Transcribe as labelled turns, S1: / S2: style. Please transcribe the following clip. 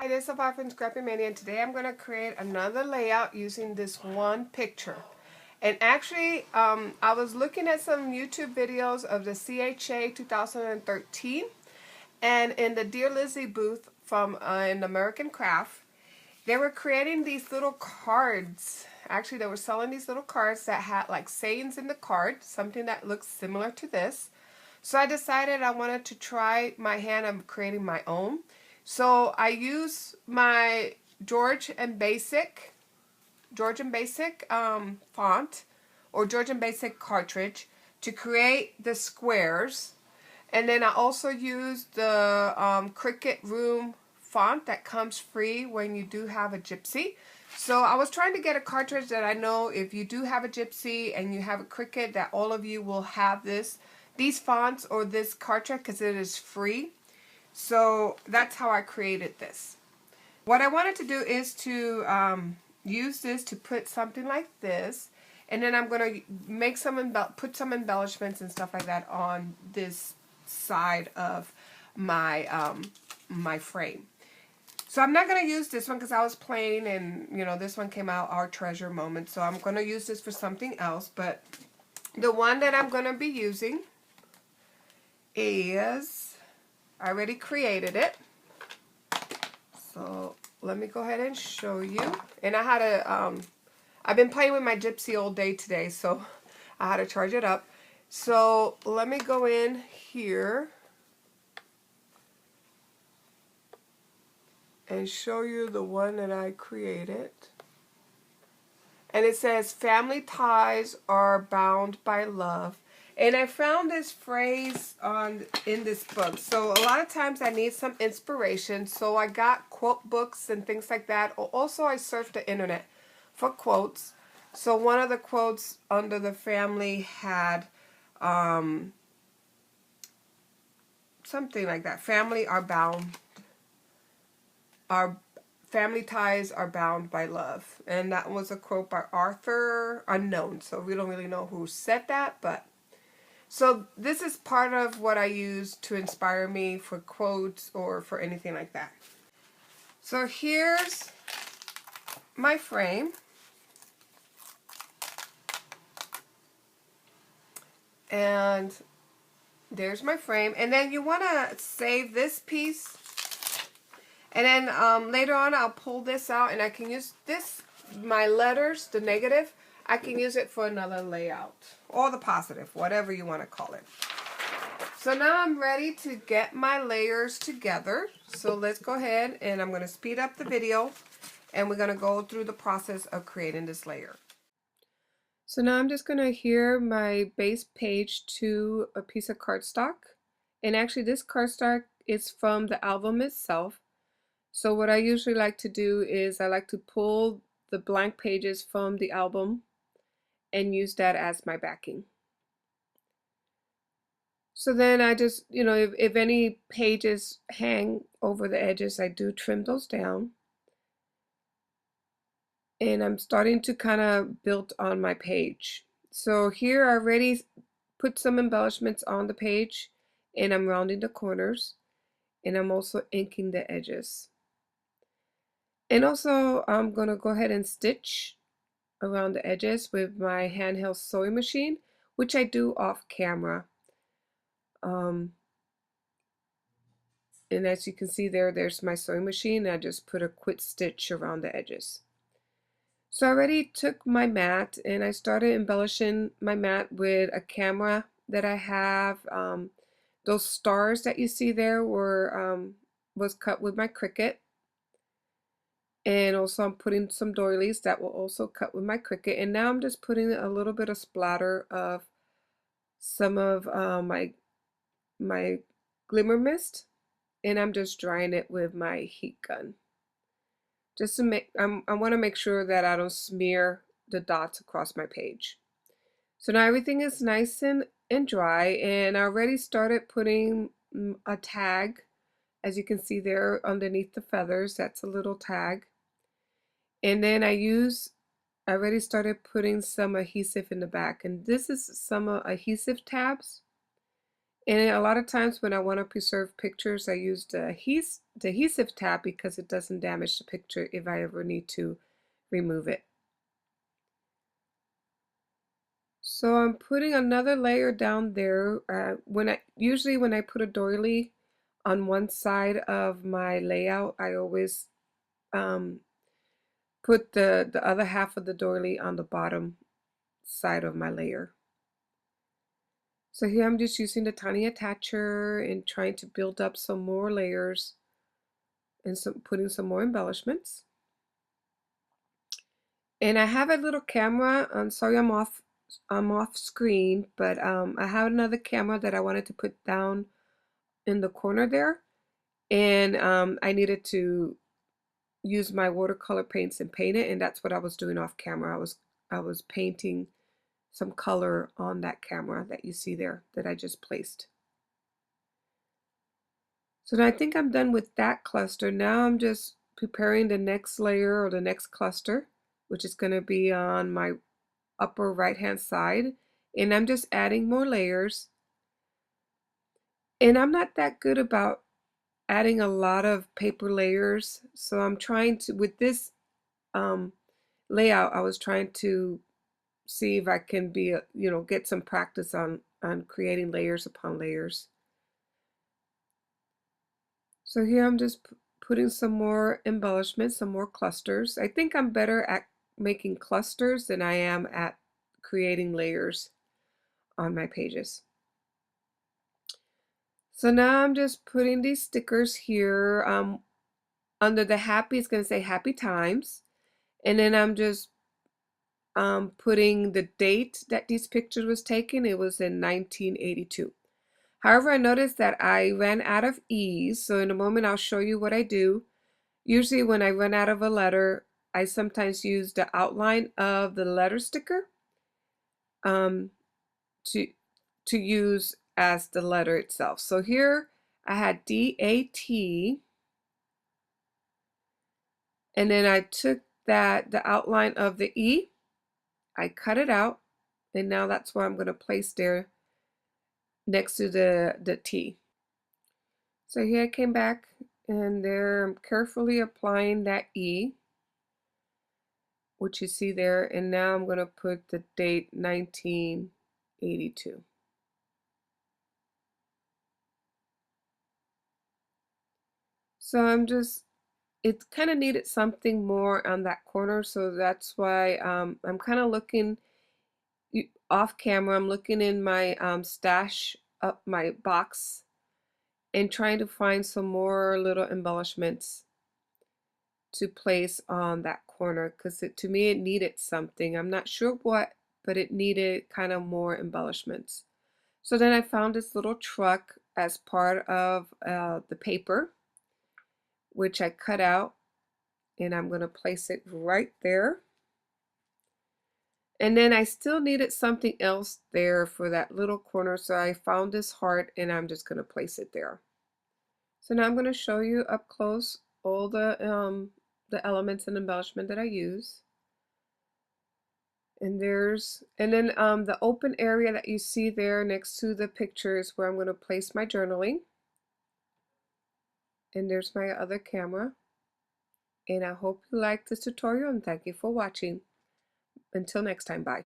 S1: Hi, this is Afar from Scrappy Mania, and today I'm going to create another layout using this one picture. And actually, I was looking at some YouTube videos of the CHA 2013, and in the Dear Lizzie booth from in American Craft, they were creating these little cards. Actually, they were selling these little cards that had like sayings in the card, something that looks similar to this. So I decided I wanted to try my hand of creating my own. So I use my George and Basic font or George and Basic cartridge to create the squares. And then I also use the Cricut Room font that comes free when you do have a Gypsy. So I was trying to get a cartridge that I know if you do have a Gypsy and you have a Cricut, that all of you will have these fonts or this cartridge because it is free. So that's how I created this. What I wanted to do is to use this to put something like this, and then I'm going to make put some embellishments and stuff like that on this side of my my frame. So I'm not going to use this one because I was playing and this one came out Our Treasure Moment. So I'm going to use this for something else, but the one that I'm going to be using is, I already created it. So let me go ahead and show you. And I had I've been playing with my Gypsy all day today, so I had to charge it up. So let me go in here and show you the one that I created. And it says, family ties are bound by love. And I found this phrase in this book. So a lot of times I need some inspiration. So I got quote books and things like that. Also, I surfed the internet for quotes. So one of the quotes under the family had something like that. Family ties are bound by love. And that was a quote by Arthur Unknown. So we don't really know who said that, but so this is part of what I use to inspire me for quotes or for anything like that. So here's my frame. And there's my frame. And then you want to save this piece. And then later on I'll pull this out and I can use this, my letters, the negative, I can use it for another layout. Or the positive, whatever you want to call it. So now I'm ready to get my layers together. So let's go ahead and I'm going to speed up the video and we're going to go through the process of creating this layer. So now I'm just going to adhere my base page to a piece of cardstock. And actually this cardstock is from the album itself. So what I usually like to do is I like to pull the blank pages from the album and use that as my backing. So then I just, if any pages hang over the edges, I do trim those down. And I'm starting to kind of build on my page. So here I already put some embellishments on the page and I'm rounding the corners and I'm also inking the edges. And also I'm going to go ahead and stitch around the edges with my handheld sewing machine, which I do off camera. And as you can see there's my sewing machine. I just put a quick stitch around the edges. So I already took my mat and I started embellishing my mat with a camera that I have. Those stars that you see there was cut with my Cricut. And also I'm putting some doilies that will also cut with my Cricut. And now I'm just putting a little bit of splatter of some of my glimmer mist. And I'm just drying it with my heat gun. Just to make, I want to make sure that I don't smear the dots across my page. So now everything is nice and dry, and I already started putting a tag. As you can see there underneath the feathers, that's a little tag. And then I already started putting some adhesive in the back, and this is some adhesive tabs. And a lot of times when I want to preserve pictures, I use the adhesive tab because it doesn't damage the picture if I ever need to remove it. So I'm putting another layer down there. Usually when I put a doily on one side of my layout, I always um, put the other half of the doily on the bottom side of my layer. So here I'm just using the tiny attacher and trying to build up some more layers and putting some more embellishments. And I have a little camera. I'm sorry I'm off screen, but I have another camera that I wanted to put down in the corner there. And I needed to use my watercolor paints and paint it, and that's what I was doing off camera. I was painting some color on that camera that you see there that I just placed. So now I think I'm done with that cluster. Now I'm just preparing the next layer or the next cluster, which is going to be on my upper right hand side. And I'm just adding more layers. And I'm not that good about adding a lot of paper layers. So I'm trying to, with this um, layout, I was trying to see if I can get some practice on creating layers upon layers. So here I'm just putting some more embellishments, some more clusters. I think I'm better at making clusters than I am at creating layers on my pages. So now I'm just putting these stickers here. Under the happy, it's going to say happy times. And then I'm just putting the date that these pictures was taken. It was in 1982. However, I noticed that I ran out of E's, so in a moment I'll show you what I do. Usually when I run out of a letter, I sometimes use the outline of the letter sticker um, to, to use as the letter itself. So here I had D-A-T, and then I took the outline of the E, I cut it out, and now that's where I'm going to place there next to the T. So here I came back and there I'm carefully applying that E, which you see there, and now I'm going to put the date 1982. So it kind of needed something more on that corner, so that's why I'm kind of looking off camera. I'm looking in my stash up my box and trying to find some more little embellishments to place on that corner because to me it needed something. I'm not sure what, but it needed kind of more embellishments. So then I found this little truck as part of the paper, which I cut out, and I'm going to place it right there. And then I still needed something else there for that little corner, so I found this heart and I'm just going to place it there. So now I'm going to show you up close all the elements and embellishment that I use. And then the open area that you see there next to the picture is where I'm going to place my journaling. And there's my other camera. And I hope you liked this tutorial and thank you for watching. Until next time, bye.